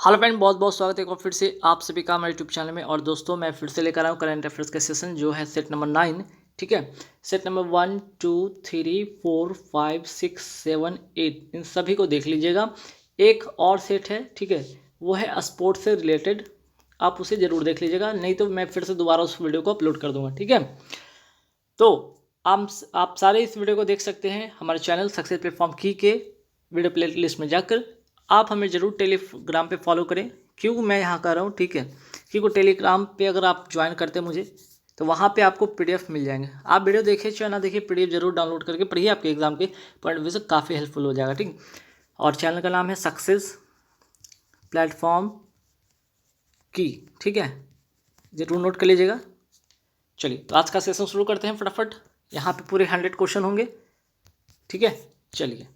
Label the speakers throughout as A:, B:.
A: Hello friend, बहुत बहुत स्वागत है एक बार फिर से आप सभी का हमारे यूट्यूब चैनल में। और दोस्तों मैं फिर से लेकर आया हूँ करंट अफेयर्स का सेशन जो है सेट नंबर 9। ठीक है, सेट नंबर 1 2 3 4 5 6 7 8 इन सभी को देख लीजिएगा। एक और सेट है, ठीक है, वो है स्पोर्ट्स से रिलेटेड, आप उसे ज़रूर देख लीजिएगा, नहीं तो मैं फिर से दोबारा उस वीडियो को अपलोड कर दूँगा। ठीक है, तो आप सारे इस वीडियो को देख सकते हैं हमारे चैनल सक्सेस प्लेटफॉर्म की के वीडियो प्ले लिस्ट में जाकर। आप हमें ज़रूर टेलीग्राम पे फॉलो करें। क्यों मैं यहाँ कर रहा हूँ, ठीक है, क्योंकि टेलीग्राम पे अगर आप ज्वाइन करते हैं मुझे तो वहाँ पे आपको पीडीएफ मिल जाएंगे। आप वीडियो देखिए चाहे ना देखिए, पीडीएफ जरूर डाउनलोड करके पढ़िए, आपके एग्जाम के पॉइंट ऑफ व्यू से काफ़ी हेल्पफुल हो जाएगा। ठीक, और चैनल का नाम है सक्सेस प्लेटफॉर्म की। ठीक है, जरूर नोट कर लीजिएगा। चलिए तो आज का सेशन शुरू करते हैं फटाफट। यहाँ पे पूरे 100 क्वेश्चन होंगे। ठीक है, चलिए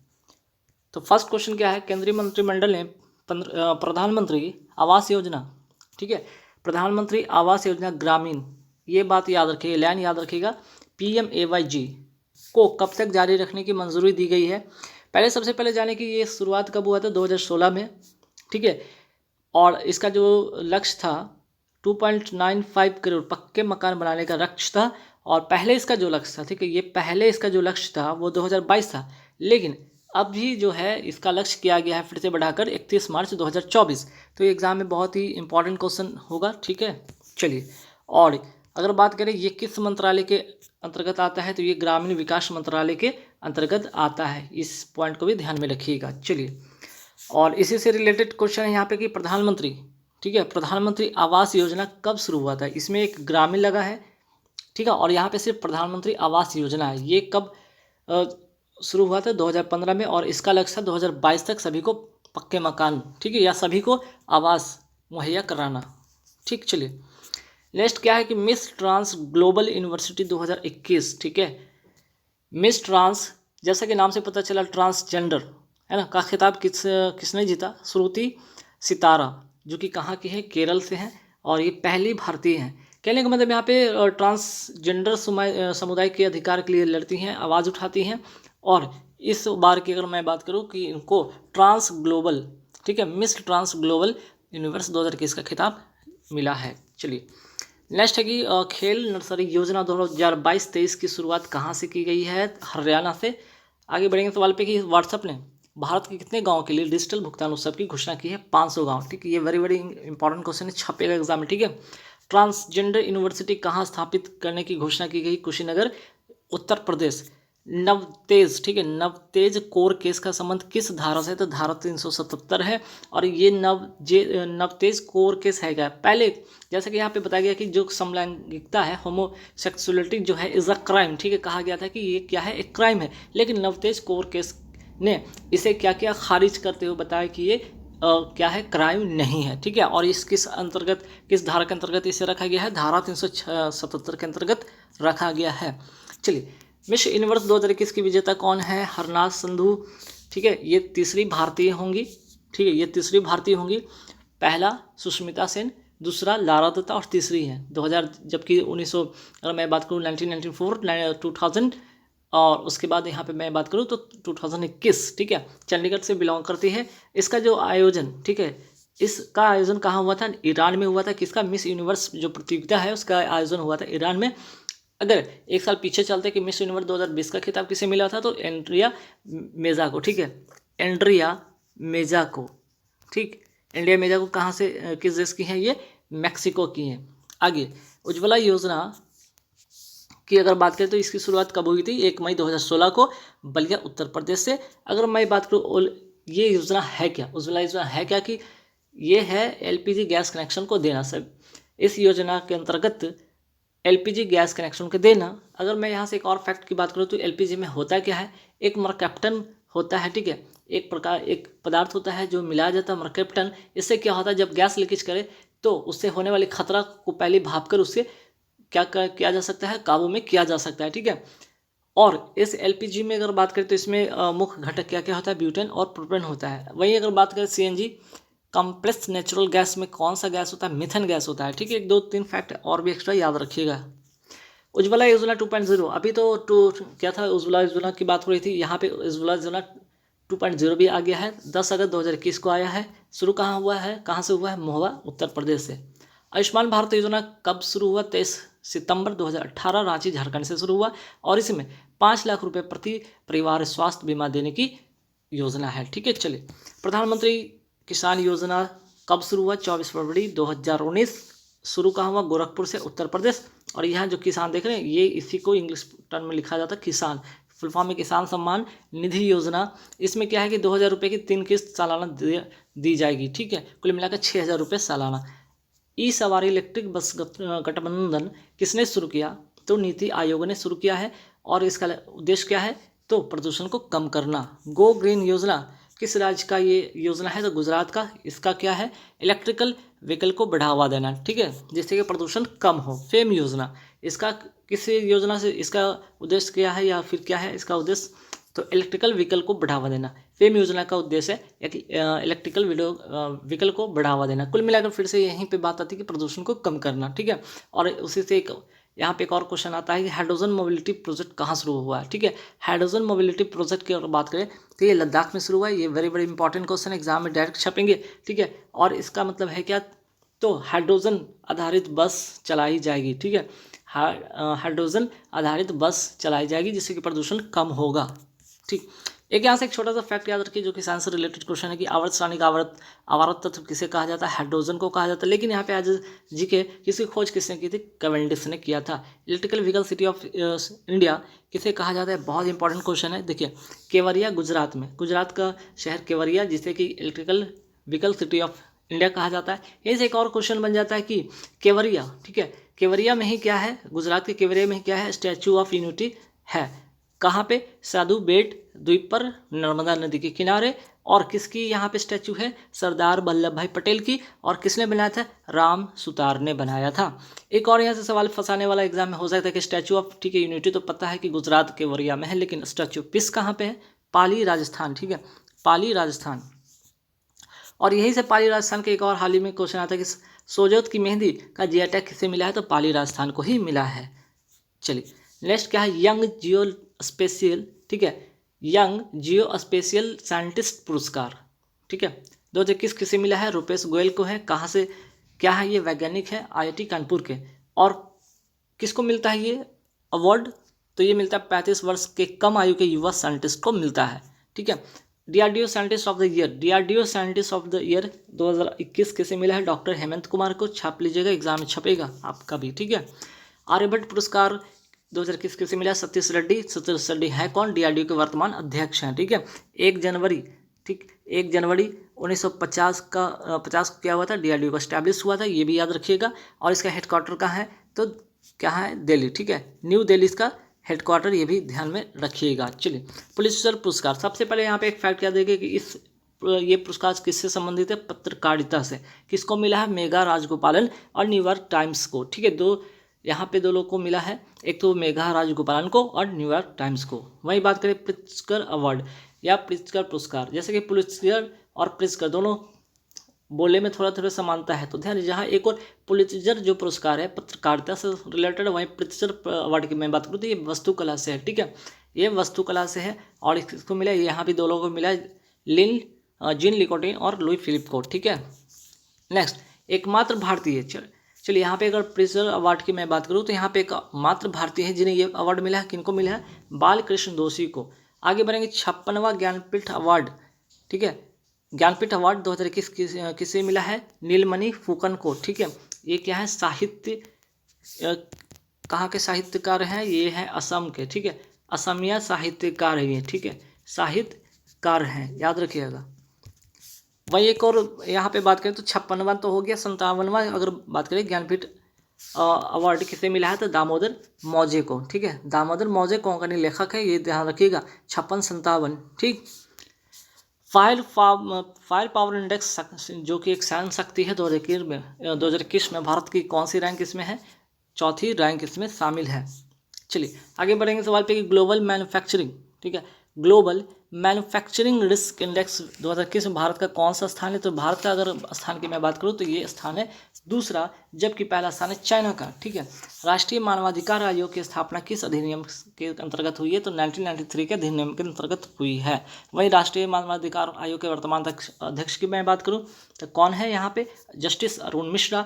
A: तो फर्स्ट क्वेश्चन क्या है, केंद्रीय मंत्रिमंडल ने प्रधानमंत्री आवास योजना, ठीक है, प्रधानमंत्री आवास योजना ग्रामीण, ये बात याद रखिएगा, लाइन याद रखिएगा, PMAYG को कब तक जारी रखने की मंजूरी दी गई है। पहले सबसे पहले जाने की ये शुरुआत कब हुआ था, 2016 में। ठीक है, और इसका जो लक्ष्य था 2.95 करोड़ पक्के मकान बनाने का लक्ष्य था। और पहले इसका जो लक्ष्य था, ठीक है, ये पहले इसका जो लक्ष्य था वो 2022 था, लेकिन अभी जो है इसका लक्ष्य किया गया है फिर से बढ़ाकर 31 मार्च 2024। तो ये एग्ज़ाम में बहुत ही इंपॉर्टेंट क्वेश्चन होगा। ठीक है, चलिए, और अगर बात करें ये किस मंत्रालय के अंतर्गत आता है, तो ये ग्रामीण विकास मंत्रालय के अंतर्गत आता है। इस पॉइंट को भी ध्यान में रखिएगा। चलिए, और इसी से रिलेटेड क्वेश्चन है यहाँ पे कि प्रधानमंत्री, ठीक है, प्रधानमंत्री आवास योजना कब शुरू हुआ था। इसमें एक ग्रामीण लगा है, ठीक है, और यहाँ पे सिर्फ प्रधानमंत्री आवास योजना है। ये कब शुरू हुआ था, 2015 में, और इसका लक्ष्य था 2022 तक सभी को पक्के मकान, ठीक है, या सभी को आवास मुहैया कराना। ठीक, चलिए नेक्स्ट क्या है कि मिस ट्रांस ग्लोबल यूनिवर्सिटी 2021, ठीक है, मिस ट्रांस, जैसा कि नाम से पता चला ट्रांसजेंडर है ना, का खिताब किसने जीता, श्रुति सितारा, जो कि कहाँ की है, केरल से हैं, और ये पहली भारतीय हैं। कहने का मतलब यहाँ पे ट्रांसजेंडर समुदाय के अधिकार के लिए लड़ती हैं, आवाज़ उठाती हैं। और इस बार की अगर मैं बात करूँ कि इनको ट्रांस ग्लोबल, ठीक है, मिस ट्रांस ग्लोबल यूनिवर्स 2021 का खिताब मिला है। चलिए नेक्स्ट है कि खेल नर्सरी योजना 2022-23 की शुरुआत कहाँ से की गई है, हरियाणा से। आगे बढ़ेंगे सवाल पे कि व्हाट्सएप ने भारत के कितने गांव के लिए डिजिटल भुगतान उत्सव की घोषणा की है, 500 गांव। ठीक है, ये वेरी वेरी इंपॉर्टेंट क्वेश्चन है, छपेगा एग्जाम में। ठीक है, ट्रांसजेंडर यूनिवर्सिटी कहाँ स्थापित करने की घोषणा की गई, कुशीनगर, उत्तर प्रदेश। नवतेज, ठीक है, नवतेज कोर केस का संबंध किस धारा से है, तो धारा 377 है। और ये नवतेज कोर केस है क्या, पहले जैसे कि यहाँ पे बताया गया कि जो समलैंगिकता है, होमोसेक्सुअलिटी जो है इज़ अ क्राइम, ठीक है, कहा गया था कि ये क्या है, एक क्राइम है। लेकिन नवतेज कोर केस ने इसे क्या किया, खारिज करते हुए बताया कि ये क्या है, क्राइम नहीं है। ठीक है, और इस किस अंतर्गत, किस धारा के अंतर्गत इसे रखा गया है, धारा 377 के अंतर्गत रखा गया है। चलिए, मिस यूनिवर्स 2021 की विजेता कौन है, हरनाज संधू। ठीक है, ये तीसरी भारतीय होंगी। ठीक है, ये तीसरी भारतीय होंगी। पहला सुष्मिता सेन, दूसरा लारा दत्ता, और तीसरी है 2000, जबकि 1900 अगर मैं बात करूँ 1994, 2000, और उसके बाद यहाँ पे मैं बात करूँ तो 2021। ठीक है, चंडीगढ़ से बिलोंग करती है। इसका जो आयोजन, ठीक है, इसका आयोजन कहाँ हुआ था, ईरान में हुआ था। किसका, मिस यूनिवर्स जो प्रतियोगिता है उसका आयोजन हुआ था ईरान में। अगर एक साल पीछे चलते कि मिस यूनिवर्स 2020 का खिताब किसे मिला था, तो एंड्रिया मेजा को। ठीक है, एंड्रिया मेजा को। ठीक, एंड्रिया मेजा को कहाँ से, किस देश की हैं, ये मैक्सिको की हैं। आगे उज्ज्वला योजना की अगर बात करें तो इसकी शुरुआत कब हुई थी, 1 मई 2016 को, बलिया उत्तर प्रदेश से। अगर मैं बात करूँ ये योजना है क्या, उज्ज्वला योजना है क्या, कि ये है LPG गैस कनेक्शन को देना। सब इस योजना के अंतर्गत LPG गैस कनेक्शन को देना। अगर मैं यहाँ से एक और फैक्ट की बात करूँ तो LPG में होता क्या है, एक मरकैप्टन होता है। ठीक है, एक पदार्थ होता है जो मिलाया जाता है, मरकैप्टन। इससे क्या होता है, जब गैस लीकेज करे तो उससे होने वाले खतरा को पहले भाप कर उससे क्या किया जा सकता है, काबू में किया जा सकता है। ठीक है, और इस LPG में अगर बात करें तो इसमें मुख्य घटक क्या क्या होता है, ब्यूटेन और प्रोपेन होता है। वहीं अगर बात करें CNG कम्प्रेस्ड नेचुरल गैस में कौन सा गैस होता है, मिथेन गैस होता है। ठीक है, 1 2 3 फैक्ट और भी एक्स्ट्रा याद रखिएगा। उज्ज्वला योजना 2.0, अभी तो क्या था, उज्ज्वला योजना की बात हो रही थी, यहाँ पे उज्ज्वला योजना 2.0 भी आ गया है, 10 अगस्त 2021 को आया है। शुरू कहाँ हुआ है, कहाँ से हुआ है, महुआ उत्तर प्रदेश से। आयुष्मान भारत योजना कब शुरू हुआ, 23 सितंबर 2018 रांची झारखंड से शुरू हुआ और इसमें 5 लाख रुपए प्रति परिवार स्वास्थ्य बीमा देने की योजना है। ठीक है, चलिए प्रधानमंत्री किसान योजना कब शुरू हुआ, 24 फरवरी 2019। शुरू कहाँ हुआ, गोरखपुर से, उत्तर प्रदेश। और यहाँ जो किसान देख रहे हैं ये इसी को इंग्लिश टर्म में लिखा जाता है किसान, फुल फॉर्म में किसान सम्मान निधि योजना। इसमें क्या है कि 2,000 रुपये की 3 किस्त सालाना दी जाएगी। ठीक है, कुल मिलाकर 6,000 रुपये सालाना। ई सवारी इलेक्ट्रिक बस गठबंधन किसने शुरू किया, तो नीति आयोग ने शुरू किया है और इसका उद्देश्य क्या है, तो प्रदूषण को कम करना। गो ग्रीन योजना किस राज्य का ये योजना है, तो गुजरात का। इसका क्या है, इलेक्ट्रिकल व्हीकल को बढ़ावा देना। ठीक है, जिससे कि प्रदूषण कम हो। फेम योजना, इसका किस योजना से इसका उद्देश्य क्या है या फिर क्या है इसका उद्देश्य, तो इलेक्ट्रिकल व्हीकल को बढ़ावा देना। फेम योजना का उद्देश्य है इलेक्ट्रिकल व्हीकल को बढ़ावा देना। कुल मिलाकर फिर से यहीं पे बात आती है कि प्रदूषण को कम करना। ठीक है, और उसी से यहाँ पे एक और क्वेश्चन आता है कि हाइड्रोजन मोबिलिटी प्रोजेक्ट कहाँ शुरू हुआ है। ठीक है, हाइड्रोजन मोबिलिटी प्रोजेक्ट की अगर बात करें तो ये लद्दाख में शुरू हुआ है। ये वेरी इंपॉर्टेंट क्वेश्चन, एग्जाम में डायरेक्ट छपेंगे। ठीक है, और इसका मतलब है क्या, तो हाइड्रोजन आधारित बस चलाई जाएगी। ठीक है, हाइड्रोजन आधारित बस चलाई जाएगी जिससे कि प्रदूषण कम होगा। ठीक, एक यहाँ से एक छोटा सा फैक्ट याद रखिए जो किसान से रिलेटेड क्वेश्चन है कि आवर्त सारणी का आवर्त तत्व किसे कहा जाता है, हाइड्रोजन को कहा जाता है। लेकिन यहाँ पे आज जीके किसकी खोज किसने की थी, कैवेंडिश ने किया था। Electrical vehicle city of India किसे कहा जाता है, बहुत इंपॉर्टेंट क्वेश्चन है। देखिए केवड़िया गुजरात में, गुजरात का शहर केवड़िया जिसे कि electrical vehicle city of India कहा जाता है। यहीं से एक और क्वेश्चन बन जाता है कि केवड़िया, ठीक है, केवड़िया में ही क्या है, गुजरात के केवड़िया में ही क्या है, स्टैचू ऑफ यूनिटी है। कहाँ पे, साधु बेट द्वीप पर नर्मदा नदी के किनारे। और किसकी यहाँ पे स्टैचू है, सरदार वल्लभ भाई पटेल की। और किसने बनाया था, राम सुतार ने बनाया था। एक और यहाँ से सवाल फंसाने वाला एग्जाम में हो सकता है कि स्टैचू ऑफ, ठीक है, यूनिटी तो पता है कि गुजरात के केवड़िया में है, लेकिन स्टैचू पीस कहाँ पे है, पाली राजस्थान। ठीक है, पाली राजस्थान। और यहीं से पाली राजस्थान के एक और हाल ही में क्वेश्चन आता है कि सोजोत की मेहंदी का जीआई टैग किसे मिला है, तो पाली राजस्थान को ही मिला है। चलिए नेक्स्ट क्या है, यंग जियो स्पेशियल, ठीक है, यंग जियो स्पेशियल साइंटिस्ट पुरस्कार। ठीक है, 2021 किसे मिला है, रुपेश गोयल को है। कहाँ से, क्या है, ये वैज्ञानिक है आईआईटी कानपुर के। और किसको मिलता है ये अवार्ड, तो ये मिलता है 35 वर्ष के कम आयु के युवा साइंटिस्ट को मिलता है। ठीक है, DRDO scientist of the year, DRDO scientist of the year 2021 किसे मिला है, डॉक्टर हेमंत कुमार को। छाप लीजिएगा, एग्जाम में छपेगा आपका भी। ठीक है, आर्यभट्ट पुरस्कार 2021 किसे मिला, सतीश रेड्डी। सतीश रेड्डी है कौन, डीआरडीओ के वर्तमान अध्यक्ष हैं। ठीक है, 1 जनवरी, ठीक, 1 जनवरी 1950 का 50 क्या हुआ था, डीआरडीओ का स्टैब्लिश हुआ था, ये भी याद रखिएगा। और इसका हेडक्वार्टर कहाँ है, तो क्या है, दिल्ली। ठीक है, न्यू दिल्ली इसका हेडक्वार्टर, ये भी ध्यान में रखिएगा। चलिए पुलित्जर पुरस्कार, सबसे पहले यहाँ पे एक फैक्ट याद रखिए कि ये पुरस्कार किससे संबंधित है, पत्रकारिता से। किसको मिला है, मेघा राजगोपालन और न्यूयॉर्क टाइम्स को। ठीक है, यहाँ पे 2 लोगों को मिला है, एक तो मेघा राजगोपालन को और न्यूयॉर्क टाइम्स को। वही बात करें प्रिट्जकर अवार्ड या प्रिट्जकर पुरस्कार, जैसे कि पुलित्जर और प्रिट्जकर दोनों बोले में थोड़ा समानता है, तो ध्यान, जहाँ एक और पुलित्जर जो पुरस्कार है पत्रकारिता से रिलेटेड, वहीं प्रिट्जकर अवार्ड की मैं बात करूँ तो ये वस्तुकला से है। ठीक है, ये वस्तुकला से है। और इसको मिला, यहाँ भी 2 लोगों को मिला है, जीन लिकोटिन और लुई फिलिप को। ठीक है, नेक्स्ट एकमात्र भारतीय, चलिए यहाँ पे अगर प्रिट्जकर अवार्ड की मैं बात करूँ तो यहाँ पे एक मात्र भारतीय है जिन्हें ये अवार्ड मिला है। किनको मिला है, बाल कृष्ण दोषी को। आगे बढ़ेंगे 56वां ज्ञानपीठ अवार्ड। ठीक है, ज्ञानपीठ अवार्ड 2021 किसे मिला है, नीलमणि फुकन को। ठीक है, ये क्या है, साहित्य, कहाँ के साहित्यकार हैं, ये है असम के। ठीक है, असमिया साहित्यकार है ये। ठीक है, साहित्यकार हैं, याद रखिएगा। वही एक और यहाँ पे बात करें तो 56वां तो हो गया, 57वां अगर बात करें ज्ञानपीठ अवार्ड किसे मिला है, तो दामोदर मौजे को। ठीक है, दामोदर मौजे कोंकणी लेखक है, ये ध्यान रखिएगा। 56-57। ठीक, फायर पावर इंडेक्स जो कि एक सहन शक्ति है, 2021 में भारत की कौन सी रैंक इसमें है, 4थी रैंक इसमें शामिल है। चलिए आगे बढ़ेंगे सवाल पे कि ग्लोबल मैन्युफैक्चरिंग, ठीक है, ग्लोबल मैन्युफैक्चरिंग रिस्क इंडेक्स 2021 में भारत का कौन सा स्थान है? तो भारत का अगर स्थान की मैं बात करूँ तो ये स्थान है दूसरा, जबकि पहला स्थान है चाइना का। ठीक है। राष्ट्रीय मानवाधिकार आयोग की स्थापना किस अधिनियम के अंतर्गत हुई है? तो 1993 के अधिनियम के अंतर्गत हुई है। वहीं राष्ट्रीय मानवाधिकार आयोग के वर्तमान अध्यक्ष की मैं बात करूँ तो कौन है यहाँ पे? जस्टिस अरुण मिश्रा।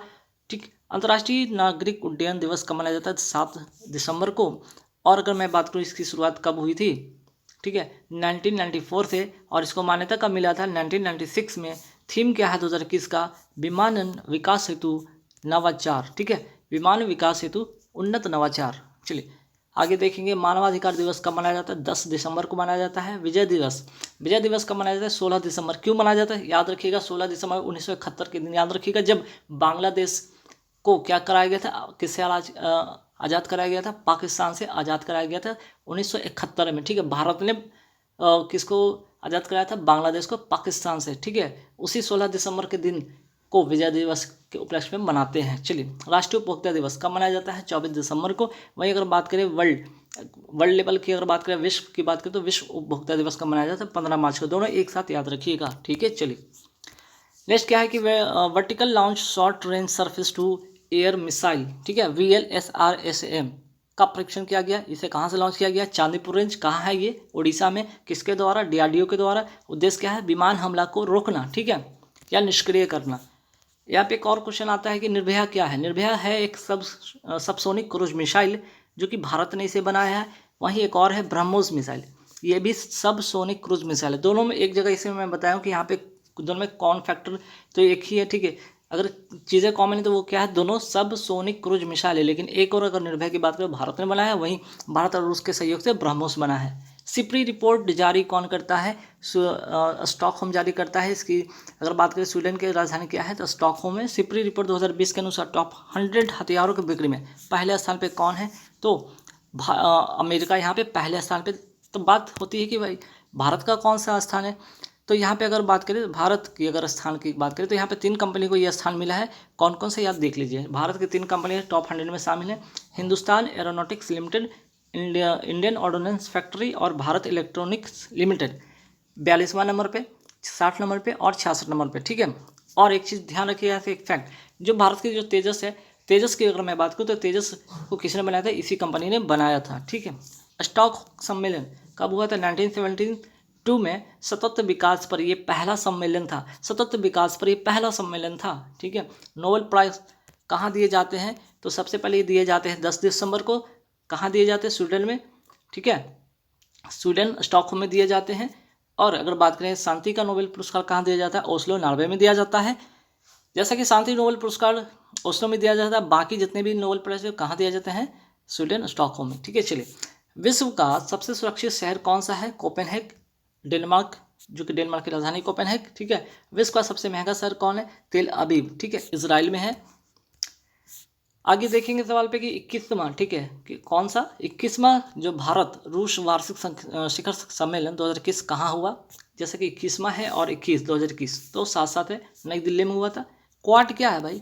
A: ठीक। अंतर्राष्ट्रीय नागरिक उड्डयन दिवस कब मनाया जाता है? 7 दिसंबर को। और अगर मैं बात करूँ इसकी शुरुआत कब हुई थी? ठीक है, 1994 से। और इसको मान्यता कब मिला था? 1996 में। थीम क्या है 2021 का? विमानन विकास हेतु नवाचार। ठीक है, विमान विकास हेतु उन्नत नवाचार। चलिए आगे देखेंगे, मानवाधिकार दिवस कब मनाया जाता है? 10 दिसंबर को मनाया जाता है। विजय दिवस कब मनाया जाता है? 16 दिसंबर। क्यों मनाया जाता है? याद रखिएगा 16 दिसंबर 1971 के दिन, याद रखिएगा, जब बांग्लादेश को क्या कराया गया था? किससे आज़ाद कराया गया था? पाकिस्तान से आज़ाद कराया गया था 1971 में। ठीक है, भारत ने किसको आज़ाद कराया था? बांग्लादेश को पाकिस्तान से। ठीक है, उसी 16 दिसंबर के दिन को विजय दिवस के उपलक्ष्य में मनाते हैं। चलिए, राष्ट्रीय उपभोक्ता दिवस कब मनाया जाता है? 24 दिसंबर को। वहीं अगर बात करें वर्ल्ड लेवल की, अगर बात करें विश्व की बात करें तो विश्व उपभोक्ता दिवस कब मनाया जाता है? 15 मार्च को। दोनों एक साथ याद रखिएगा। ठीक है। चलिए नेक्स्ट क्या है कि vertical launch short range surface to air missile, ठीक है, VLSRSAM का परीक्षण किया गया। इसे कहाँ से लॉन्च किया गया? चांदीपुर रेंज। कहाँ है ये? उड़ीसा में। किसके द्वारा? DRDO के द्वारा। उद्देश्य क्या है? विमान हमला को रोकना, ठीक है, या निष्क्रिय करना। यहाँ पे एक और क्वेश्चन आता है कि निर्भया क्या है? निर्भया है एक सबसोनिक क्रूज मिसाइल जो कि भारत ने इसे बनाया है। वहीं एक और है ब्रह्मोस मिसाइल, ये भी सबसोनिक क्रूज मिसाइल है। दोनों में एक जगह इसे मैं बताया कि यहाँ पे दोनों में कौन फैक्टर तो एक ही है। ठीक है, अगर चीज़ें कॉमन है तो वो क्या है? दोनों सब सोनिक क्रूज मिसाइल है। लेकिन एक और अगर निर्भया की बात करें भारत ने बनाया है, वहीं भारत और रूस के सहयोग से ब्रह्मोस बना है। सिप्री रिपोर्ट जारी कौन करता है? स्टॉकहोम जारी करता है। इसकी अगर बात करें स्वीडन की राजधानी क्या है? तो स्टॉकहोम है। सिप्री रिपोर्ट 2020 के अनुसार टॉप 100 हथियारों की बिक्री में पहले स्थान पे कौन है? तो अमेरिका यहाँ पे पहले स्थान पे। तो बात होती है कि भाई भारत का कौन सा स्थान है? तो यहाँ पे अगर बात करें भारत की, अगर स्थान की बात करें तो यहाँ पे 3 कंपनी को यह स्थान मिला है। कौन कौन से याद देख लीजिए। भारत की 3 कंपनी टॉप 100 में शामिल है। Hindustan aeronautics limited, Indian ordnance factory और भारत इलेक्ट्रॉनिक्स लिमिटेड 42वां नंबर पे, 60 नंबर पे और 66 नंबर पे। ठीक है। और एक चीज़ ध्यान रखिएगा, एक फैक्ट, जो भारत की जो तेजस है, तेजस की अगर मैं बात करूँ तो तेजस को किसने बनाया था? इसी कंपनी ने बनाया था। ठीक है। स्टॉक सम्मेलन कब हुआ था? 1972 में। सतत विकास पर ये पहला सम्मेलन था। सतत विकास पर ये पहला सम्मेलन था। ठीक है। नोबेल प्राइज कहाँ दिए जाते हैं? तो सबसे पहले ये दिए जाते हैं 10 दिसंबर को। कहाँ दिए जाते हैं? स्वीडन में। ठीक है, स्वीडन स्टॉकहोम में दिए जाते हैं। और अगर बात करें शांति का नोबेल पुरस्कार कहाँ दिया जाता है? ओस्लो नॉर्वे में दिया जाता है। जैसा कि शांति नोबेल पुरस्कार ओस्लो में दिया जाता है, बाकी जितने भी नोबेल प्राइज कहाँ दिया जाते हैं? स्वीडन स्टॉकहोम में। ठीक है। चलिए, विश्व का सबसे सुरक्षित शहर कौन सा है? कोपेनहेग, डेनमार्क, जो कि डेनमार्क की राजधानी कोपेनहेग। ठीक है। विश्व का सबसे महंगा शहर कौन है? तेल अबीब। ठीक है, इजराइल में है। आगे देखेंगे सवाल पे कि 21वां, ठीक है, कि कौन सा 21वां जो भारत रूस वार्षिक शिखर सम्मेलन 2021 कहाँ हुआ? जैसे कि 21वां है और 21 2021 तो साथ साथ है, नई दिल्ली में हुआ था। क्वाड क्या है भाई?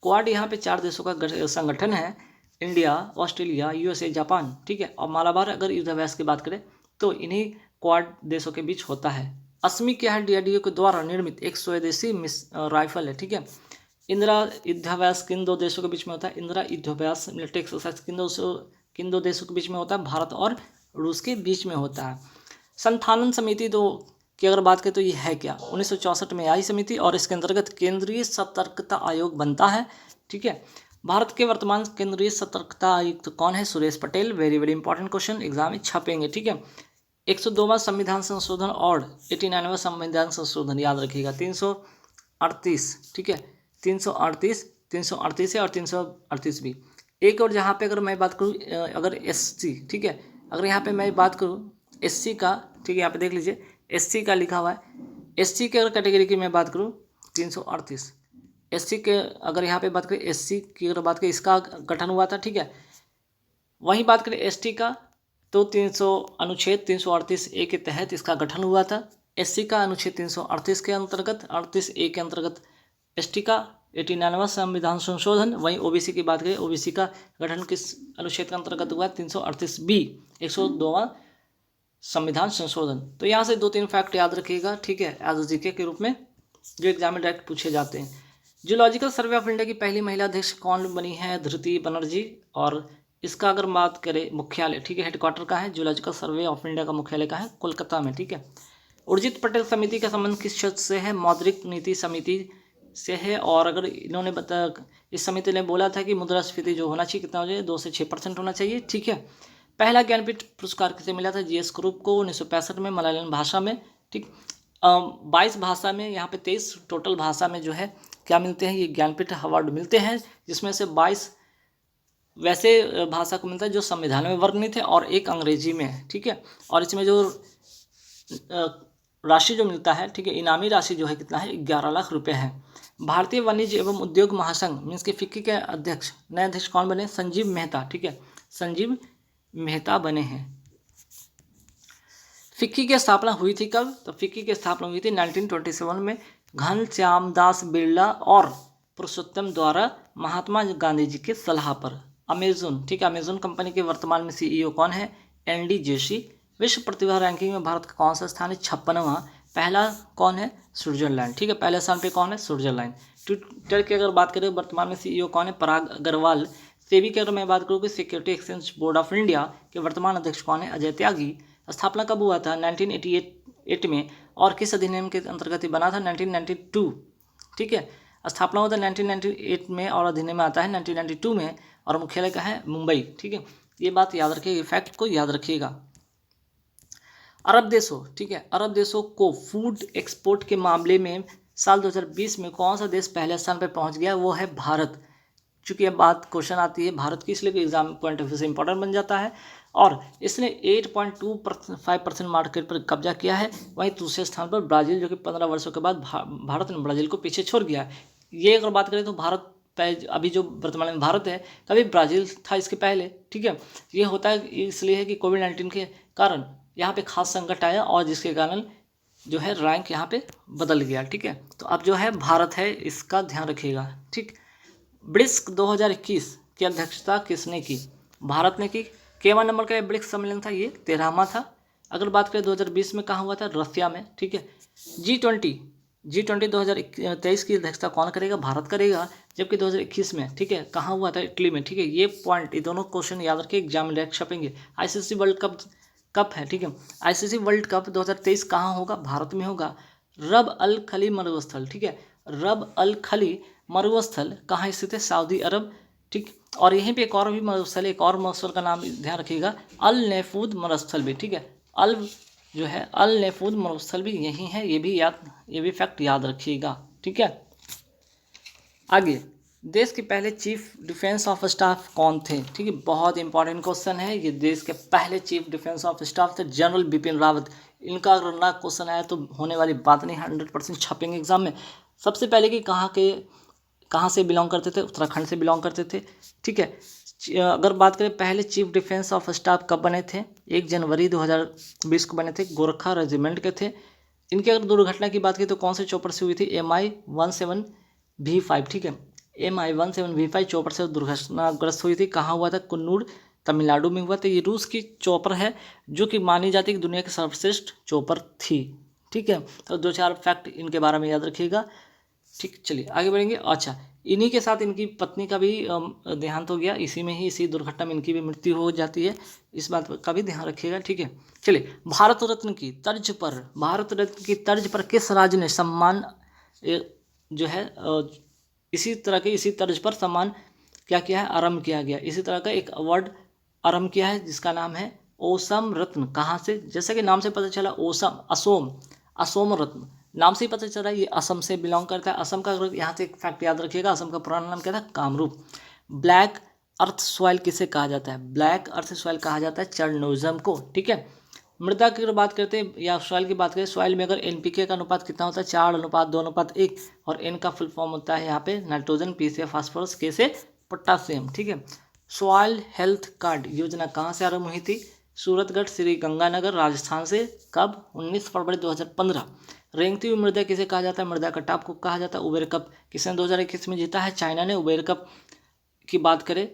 A: क्वाड यहाँ पे 4 देशों का संगठन है। India, Australia, USA, Japan. ठीक है। और मालाबार अगर युद्धाभ्यास की बात करें तो इन्हीं क्वाड देशों के बीच होता है। अस्मी क्या है? DRDO के द्वारा निर्मित एक स्वदेशी राइफल है। ठीक है। इंदिरा युद्धाभ्यास किन 2 देशों के बीच में होता है? इंदिरा युद्धाभ्यास मिलिट्री एक्सरसाइज किन दो देशों के बीच में होता है? भारत और रूस के बीच में होता है। संथालन समिति की अगर बात करें तो ये है क्या? 1964 में आई समिति और इसके अंतर्गत केंद्रीय सतर्कता आयोग बनता है। ठीक है। भारत के वर्तमान केंद्रीय सतर्कता आयुक्त कौन है? Suresh Patel. Very very important question, exam में छपेंगे। ठीक है। 102वां संविधान संशोधन और 89वां संविधान संशोधन याद रखिएगा। 338। ठीक है, 338 है और 338 भी। एक और जहाँ पे अगर मैं बात करूँ, अगर SC, ठीक है, अगर यहाँ पे मैं बात करूँ SC का, ठीक है, यहाँ पे देख लीजिए SC का लिखा हुआ है। SC के अगर कैटेगरी की मैं बात करूँ 338। SC के अगर यहाँ पे बात करें, SC की अगर बात करें, इसका गठन हुआ था। ठीक है। वहीं बात करें ST का तो अनुच्छेद 338A के तहत इसका गठन हुआ था। SC का अनुच्छेद 338 के अंतर्गत, 38A के अंतर्गत। ST का 89वां संविधान संशोधन। वहीं OBC की बात करें, OBC का गठन किस अनुच्छेद के अंतर्गत हुआ? 338B, 102वां संविधान संशोधन। तो यहाँ से 2-3 फैक्ट याद रखिएगा, ठीक है, एज जीके के रूप में जो एग्जाम में डायरेक्ट पूछे जाते हैं। जूलॉजिकल सर्वे ऑफ इंडिया की पहली महिला अध्यक्ष कौन बनी है? धृति बनर्जी। और इसका अगर बात करें मुख्यालय, ठीक है, हेडक्वार्टर का है जूलॉजिकल सर्वे ऑफ इंडिया का मुख्यालय का है कोलकाता में, ठीक है। उर्जित पटेल समिति का संबंध किस क्षेत्र से है? मौद्रिक नीति समिति से है। और अगर इन्होंने इस समिति ने बोला था कि मुद्रास्फीति जो होना चाहिए कितना हो जाए, 2 से 6% होना चाहिए, ठीक है। पहला ज्ञानपीठ पुरस्कार किसे मिला था? जीएस ग्रुप को 1965 में मलयालम भाषा में, ठीक। 22 भाषा में, यहाँ पे 23 टोटल भाषा में जो है क्या मिलते हैं, ये ज्ञानपीठ अवार्ड मिलते हैं, जिसमें से 22 वैसे भाषा को मिलता है जो संविधान में वर्णित है और एक अंग्रेजी में है, ठीक है। और इसमें जो राशि जो मिलता है, ठीक है, इनामी राशि जो है कितना है? 11 लाख रुपए है। भारतीय वाणिज्य एवं उद्योग महासंघ मीन्स के फिक्की के अध्यक्ष, नए अध्यक्ष कौन बने? संजीव मेहता, ठीक है, संजीव मेहता बने हैं। फिक्की की स्थापना हुई थी कब? तो फिक्की की स्थापना हुई थी 1927 में घनश्याम दास बिरला और पुरुषोत्तम द्वारा महात्मा गांधी जी के सलाह पर। अमेजन, ठीक है, अमेजन कंपनी के वर्तमान में सीईओ कौन है? एनडी जोशी। विश्व प्रतिभा रैंकिंग में भारत का कौन सा स्थान है? 56वां। पहला कौन है? स्विट्जरलैंड, ठीक है, पहले स्थान पे कौन है? स्विट्जरलैंड। ट्विटर की अगर बात करें वर्तमान में सीईओ कौन है? पराग अग्रवाल। सेबी की अगर मैं बात करूँ कि security exchange board of India के वर्तमान अध्यक्ष कौन है? अजय त्यागी। स्थापना कब हुआ था? 1988 में। और किस अधिनियम के अंतर्गत ये बना था? 1992, ठीक है। स्थापना हुआ था 1998 में और अधिनियम आता है 1992 में और मुख्यालय का है मुंबई, ठीक है। ये बात याद रखिएगा, फैक्ट को याद रखिएगा। अरब देशों, ठीक है, अरब देशों को फूड एक्सपोर्ट के मामले में साल 2020 में कौन सा देश पहले स्थान पर पहुंच गया? वो है भारत। चूँकि अब बात क्वेश्चन आती है भारत की, इसलिए एग्जाम पॉइंट ऑफ व्यू से इंपॉर्टेंट बन जाता है। और इसने 8.25% मार्केट पर कब्जा किया है। वहीं दूसरे स्थान पर ब्राज़ील, जो कि 15 वर्षों के बाद भारत ने ब्राज़ील को पीछे छोड़ गया है। ये अगर बात करें तो भारत अभी जो वर्तमान में भारत है, कभी ब्राज़ील था इसके पहले, ठीक है। ये होता है इसलिए है कि कोविड-19 के कारण यहाँ पे खास संकट आया और जिसके कारण जो है रैंक यहाँ पे बदल गया, ठीक है। तो अब जो है भारत है, इसका ध्यान रखिएगा, ठीक। ब्रिक्स 2021 की अध्यक्षता किसने की? भारत ने की। केवां नंबर का ब्रिक्स सम्मेलन था, ये 13वां था। अगर बात करें 2020 में कहाँ हुआ था? रसिया में, ठीक है। G20 2023 की अध्यक्षता कौन करेगा? भारत करेगा। जबकि 2021 में, ठीक है, कहाँ हुआ था? इटली में, ठीक है। ये पॉइंट, ये दोनों क्वेश्चन याद रखिए, एग्जाम में डायरेक्ट छपेंगे। आईसीसी वर्ल्ड कप है, ठीक है। आईसीसी वर्ल्ड कप 2023 कहाँ होगा? भारत में होगा। रब अल खली मरुस्थल, ठीक है, रब अल खली मरुस्थल कहाँ स्थित है? सऊदी अरब, ठीक। और यहीं पे एक और भी मरुस्थल, एक और मरुस्थल का नाम ध्यान रखिएगा, अल नेफूद मरुस्थल भी, ठीक है। अल जो है अल नेफूद मरुस्थल भी यही है, ये भी फैक्ट याद रखिएगा, ठीक है। आगे, देश के पहले चीफ डिफेंस ऑफ स्टाफ कौन थे? ठीक है, बहुत इंपॉर्टेंट क्वेश्चन है ये। देश के पहले चीफ डिफेंस ऑफ स्टाफ थे जनरल बिपिन रावत। इनका अगर ना क्वेश्चन आया तो होने वाली बात नहीं, 100% छपेंगे एग्जाम में। सबसे पहले कि कहाँ से बिलोंग करते थे? उत्तराखंड से बिलोंग करते थे, ठीक है। अगर बात करें पहले चीफ डिफेंस ऑफ स्टाफ कब बने थे? 1 जनवरी 2020 को बने थे, गोरखा रेजिमेंट के थे। इनकी अगर दुर्घटना की बात की तो कौन से चौपर से हुई थी? MI-17V5, ठीक है, MI-17V5 चौपर से दुर्घटनाग्रस्त हुई थी। कहाँ हुआ था? कुन्नूर, तमिलनाडु में हुआ था। ये रूस की चौपर है जो कि मानी जाती है कि दुनिया की सर्वश्रेष्ठ चौपर थी, ठीक है। तो 2-4 फैक्ट इनके बारे में याद रखिएगा, ठीक। चलिए आगे बढ़ेंगे। अच्छा, इन्हीं के साथ इनकी पत्नी का भी देहांत हो गया, इसी दुर्घटना में इनकी भी मृत्यु हो जाती है, इस बात का भी ध्यान रखिएगा, ठीक है। चलिए, भारत रत्न की तर्ज पर किस राज्य ने सम्मान जो है इसी तर्ज पर सम्मान क्या किया है? आरंभ किया गया। इसी तरह का एक अवार्ड आरंभ किया है जिसका नाम है ओसम रत्न। कहाँ से? जैसे कि नाम से पता चला, असोम रत्न, नाम से ही पता चल रहा है ये असम से बिलोंग करता है। असम का अगर यहाँ से एक फैक्ट याद रखिएगा, असम का पुराना नाम क्या था? कामरूप। ब्लैक अर्थ सॉइल किसे कहा जाता है? ब्लैक अर्थ सॉइल कहा जाता है चरनोजम को, ठीक है। मृदा की अगर बात करते हैं या सॉइल की बात करें, सॉइल में अगर NPK का अनुपात कितना होता है? 4:2:1 और N का फुल फॉर्म होता है यहाँ पे नाइट्रोजन, P से फास्फोरस, K से पोटासियम, ठीक है। सॉइल हेल्थ कार्ड योजना कहाँ से आरंभ हुई थी? सूरतगढ़, श्री गंगानगर, राजस्थान से। कब? 19 फरवरी 2015। रेंगती हुई मृदा किसे कहा जाता है? मृदा का टाप को कहा जाता है। उबेर कप किसने 2021 में जीता है? चाइना ने। उबेर कप की बात करें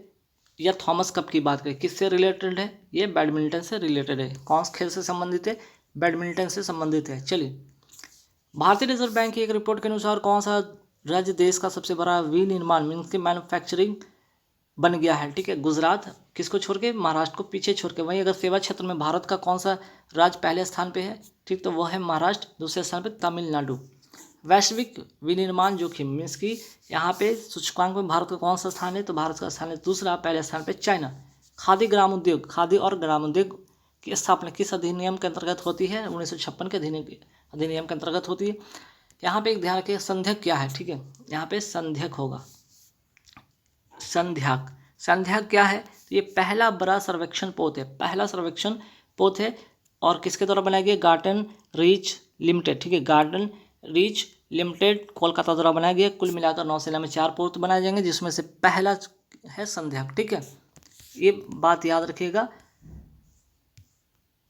A: या थॉमस कप की बात करें, किससे रिलेटेड है? ये बैडमिंटन से रिलेटेड है। कौन से खेल से संबंधित है? बैडमिंटन से संबंधित है। चलिए, भारतीय रिजर्व बैंक की एक रिपोर्ट के अनुसार कौन सा राज्य देश का सबसे बड़ा विनिर्माण मीन्स की मैन्युफैक्चरिंग बन गया है? ठीक है, गुजरात किसको छोड़ के? महाराष्ट्र को पीछे छोड़ के। वहीं अगर सेवा क्षेत्र में भारत का कौन सा राज्य पहले स्थान पे है? ठीक, तो वह है महाराष्ट्र। दूसरे स्थान पे तमिलनाडु। वैश्विक विनिर्माण जोखिम मीन्स की यहाँ पे सूचकांक में भारत का कौन सा स्थान है? तो भारत का स्थान है दूसरा, पहले स्थान पे चाइना। खादी ग्राम उद्योग, खादी और ग्राम उद्योग की स्थापना किस अधिनियम के अंतर्गत होती है? 1956 के अधिनियम के अंतर्गत होती है। यहाँ पे एक ध्यान रखिए, संध्याक क्या है? ठीक है, यहाँ पे संध्याक होगा। संध्याक क्या है? तो ये पहला बड़ा सर्वेक्षण पोत है, पहला सर्वेक्षण पोत है। और किसके द्वारा बनाया गया? Garden reach limited. ठीक है, गार्डन रीच लिमिटेड कोलकाता द्वारा बनाया गया। कुल मिलाकर नौसेना में 4 पोत बनाए जाएंगे, जिसमें से पहला है संध्याक। ठीक है, ये बात याद रखिएगा।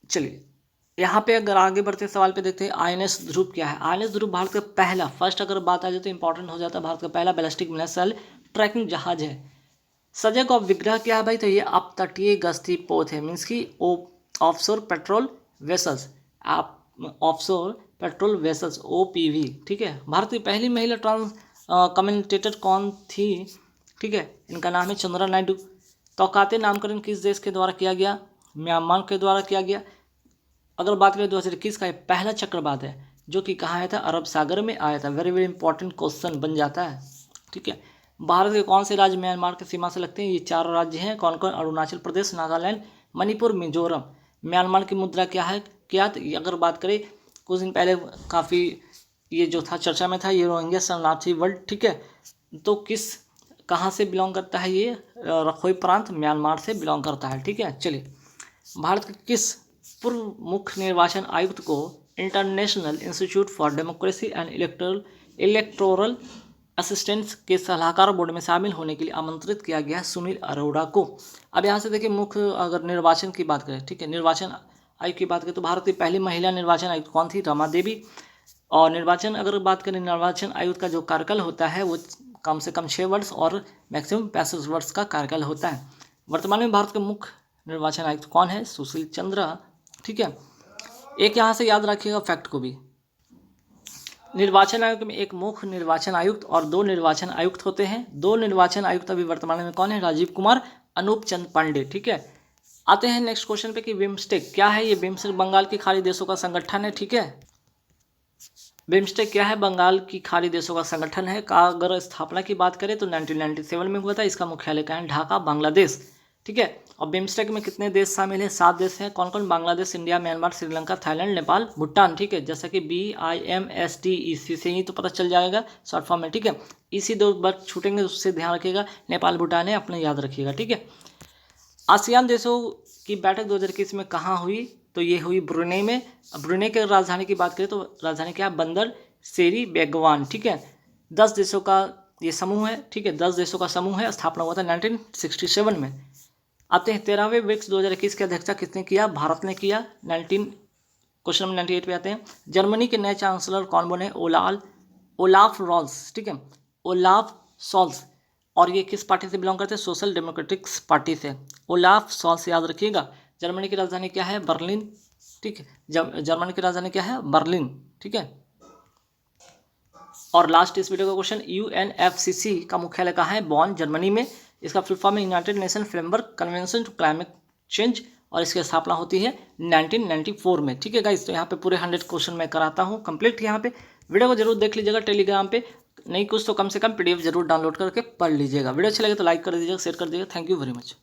A: चलिए, यहाँ पे अगर आगे बढ़ते सवाल पे देखते हैं, INS ध्रुव क्या है? INS ध्रुव भारत का पहला, फर्स्ट अगर बात आ जाए तो इंपॉर्टेंट हो जाता है, भारत का पहला बैलिस्टिक मिसाइल ट्रैकिंग जहाज है। सजग ऑफ विग्रह क्या है भाई? तो ये अपतटीय गश्ती पोत है मीन्स की offshore patrol vessels, offshore patrol vessels OPV। ठीक है, भारत की पहली महिला ट्रांस कमेंटेटर कौन थी? ठीक है, इनका नाम है चंद्रा नायडू। तौकाते नामकरण किस देश के द्वारा किया गया? म्यांमार के द्वारा किया गया। अगर बात करें 2021 का, पहला चक्रवात है जो कि कहाँ आया था? अरब सागर में आया था। वेरी वेरी इंपॉर्टेंट क्वेश्चन बन जाता है। ठीक है, भारत के कौन से राज्य म्यांमार की सीमा से लगते हैं? ये 4 राज्य हैं। कौन कौन? अरुणाचल प्रदेश, नागालैंड, मणिपुर, मिजोरम। म्यांमार की मुद्रा क्या है? क्या? अगर बात करें कुछ दिन पहले काफ़ी ये जो था चर्चा में था, ये रोहिंग्या शरणार्थी वर्ल्ड। ठीक है, तो कहाँ से बिलोंग करता है? ये रखोई प्रांत म्यांमार से बिलोंग करता है। ठीक है, चलिए, भारत के किस पूर्व मुख्य निर्वाचन आयुक्त को international institute for democracy and electoral assistants के सलाहकार बोर्ड में शामिल होने के लिए आमंत्रित किया गया? सुनील अरोड़ा को। अब यहाँ से देखिए, मुख्य अगर निर्वाचन की बात करें, ठीक है, निर्वाचन आयोग की बात करें तो भारत की पहली महिला निर्वाचन आयुक्त कौन थी? रमा देवी। और निर्वाचन अगर बात करें, निर्वाचन आयुक्त का जो कार्यकाल होता है वो कम से कम 6 वर्ष और मैक्सिमम 65 वर्ष का कार्यकाल होता है। वर्तमान में भारत के मुख्य निर्वाचन आयुक्त कौन है? सुशील चंद्रा। ठीक है, एक यहाँ से याद रखिएगा फैक्ट को भी, निर्वाचन आयोग में एक मुख्य निर्वाचन आयुक्त और 2 निर्वाचन आयुक्त होते हैं। 2 निर्वाचन आयुक्त अभी वर्तमान में कौन है? राजीव कुमार, अनूप चंद पांडे। ठीक है, आते हैं नेक्स्ट क्वेश्चन पे कि बिम्स्टेक क्या है? ये बिम्स्टेक बंगाल की खाड़ी देशों का संगठन है। ठीक है, बिम्स्टेक क्या है? बंगाल की खाड़ी देशों का संगठन है। का अगर स्थापना की बात करें तो 1997 में हुआ था। इसका मुख्यालय कहाँ है? ढाका, बांग्लादेश। ठीक है, और बिम्स्टेक में कितने देश शामिल हैं? 7 देश हैं। कौन कौन? Bangladesh, India, Myanmar, Sri Lanka, Thailand, Nepal, Bhutan. ठीक है, जैसा कि BIMSTEC से ही तो पता चल जाएगा शॉर्ट फॉर्म में। ठीक है, इसी 2 बार छूटेंगे, उससे ध्यान रखिएगा। नेपाल, भूटान है, अपने याद रखिएगा। ठीक है, आसियान देशों की बैठक 2021 में कहाँ हुई? तो ये हुई ब्रुनेई में। ब्रुनेई के राजधानी की बात करें तो राजधानी क्या है? बंदर सेरी बेगवान। ठीक है, 10 देशों का ये समूह है। ठीक है, 10 देशों का समूह है। स्थापना हुआ था 1967 में। आते हैं 13वें ब्रिक्स 2021 की अध्यक्षता किसने किया? भारत ने किया। क्वेश्चन नंबर 98 पे आते हैं, जर्मनी के नए चांसलर कौन बने? ओलाफ रॉल्स। ठीक है, ओलाफ सॉल्स। और ये किस पार्टी से बिलोंग करते हैं? सोशल डेमोक्रेटिक पार्टी से। ओलाफ सॉल्स याद रखिएगा। जर्मनी की राजधानी क्या है? बर्लिन। ठीक है, जर्मनी की राजधानी क्या है? बर्लिन। ठीक है, और लास्ट इस वीडियो का क्वेश्चन, UNFCCC का मुख्यालय कहाँ है? बॉन, जर्मनी में। इसका फुल फॉर्म है United Nation Framework Convention to Climate Change, और इसकी स्थापना होती है 1994 में। ठीक है गाइस, तो यहाँ पे पूरे 100 क्वेश्चन मैं कराता हूँ कंप्लीट। यहाँ पे वीडियो को जरूर देख लीजिएगा टेलीग्राम पे, नहीं कुछ तो कम से कम PDF जरूर डाउनलोड करके पढ़ लीजिएगा। वीडियो अच्छा लगे तो लाइक कर दीजिएगा, शेयर कर दीजिएगा। Thank you very much.